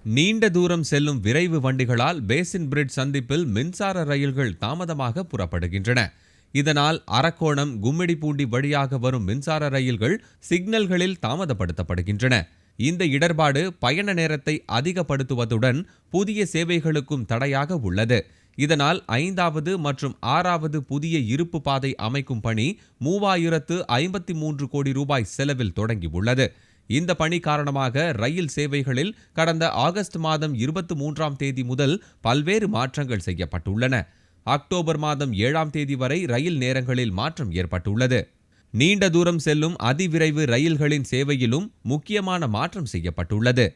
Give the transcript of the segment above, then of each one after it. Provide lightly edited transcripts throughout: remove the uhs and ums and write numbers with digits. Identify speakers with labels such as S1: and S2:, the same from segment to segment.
S1: நீண்ட தூரம் செல்லும் விரைவு வண்டிகளால் பேசின் பிரிட்ஜ் சந்திப்பில் மின்சார ரயில்கள் தாமதமாக புறப்படுகின்றன. இதனால் அரக்கோணம், கும்மிடிப்பூண்டி வழியாக வரும் மின்சார ரயில்கள் சிக்னல்களில் தாமதப்படுத்தப்படுகின்றன. இந்த இடர்பாடு பயண நேரத்தை அதிகப்படுத்துவதுடன் புதிய சேவைகளுக்கும் தடையாக உள்ளது. இதனால் 5வது மற்றும் 6வது புதிய இருப்பு பாதை அமைக்கும் பணி 3053 கோடி ரூபாய் செலவில் தொடங்கியுள்ளது. இந்த பணி காரணமாக ரயில் சேவைகளில் கடந்த ஆகஸ்ட் மாதம் 23ஆம் தேதி முதல் பல்வேறு மாற்றங்கள் செய்யப்பட்டுள்ளன. அக்டோபர் மாதம் 7ஆம் தேதி வரை ரயில் நேரங்களில் மாற்றம் ஏற்பட்டுள்ளது. நீண்ட தூரம் செல்லும் அதிவிரைவு ரயில்களின் சேவையிலும் முக்கியமான மாற்றம் செய்யப்பட்டுள்ளது.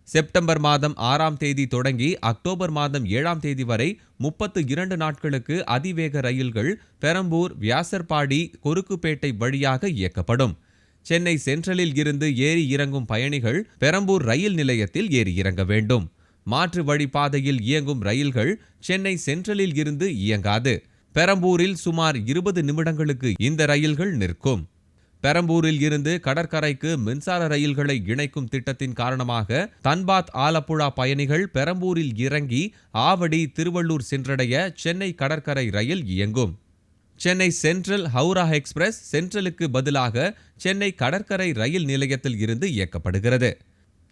S1: செப்டம்பர் மாதம் 6ஆம் தேதி தொடங்கி அக்டோபர் மாதம் 7ஆம் தேதி வரை 32 நாட்களுக்கு அதிவேக ரயில்கள் பெரம்பூர், வியாசர்பாடி, கொருக்குப்பேட்டை வழியாக இயக்கப்படும். சென்னை சென்ட்ரலில் இருந்து ஏறி இறங்கும் பயணிகள் பெரம்பூர் ரயில் நிலையத்தில் ஏறி இறங்க வேண்டும். மாற்று வழிப்பாதையில் இயங்கும் ரயில்கள் சென்னை சென்ட்ரலில் இருந்து இயங்காது. பெரம்பூரில் சுமார் 20 நிமிடங்களுக்கு இந்த ரயில்கள் நிற்கும். பெரம்பூரில் இருந்து கடற்கரைக்கு மின்சார ரயில்களை இணைக்கும் திட்டத்தின் காரணமாக தன்பாத், ஆலப்புழா பயணிகள் பெரம்பூரில் இறங்கி ஆவடி, திருவள்ளூர் சென்றடைய சென்னை கடற்கரை ரயில் இயங்கும். சென்னை சென்ட்ரல் ஹவுரா எக்ஸ்பிரஸ் சென்ட்ரலுக்கு பதிலாக சென்னை கடற்கரை ரயில் நிலையத்தில் இருந்து இயக்கப்படுகிறது.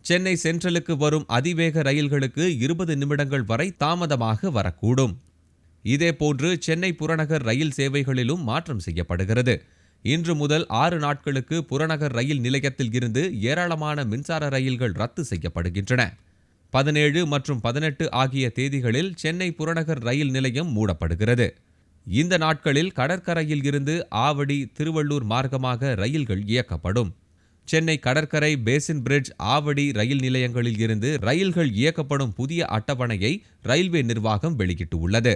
S1: சென்னை சென்ட்ரலுக்கு வரும் அதிவேக ரயில்களுக்கு 20 நிமிடங்கள் வரை தாமதமாக வரக்கூடும். இதேபோன்று சென்னை புறநகர் ரயில் சேவைகளிலும் மாற்றம் செய்யப்படுகிறது. இன்று முதல் 6 நாட்களுக்கு புறநகர் ரயில் நிலையத்தில் இருந்து ஏராளமான மின்சார ரயில்கள் ரத்து செய்யப்படுகின்றன. 17 மற்றும் 18 ஆகிய தேதிகளில் சென்னை புறநகர் ரயில் நிலையம் மூடப்படுகிறது. இந்த நாட்களில் கடற்கரையில் இருந்து ஆவடி, திருவள்ளூர் மார்க்கமாக ரயில்கள் இயக்கப்படும். சென்னை கடற்கரை, பேசின் பிரிட்ஜ், ஆவடி ரயில் நிலையங்களில் இருந்து ரயில்கள் இயக்கப்படும் புதிய அட்டவணையை ரயில்வே நிர்வாகம் வெளியிட்டுள்ளது.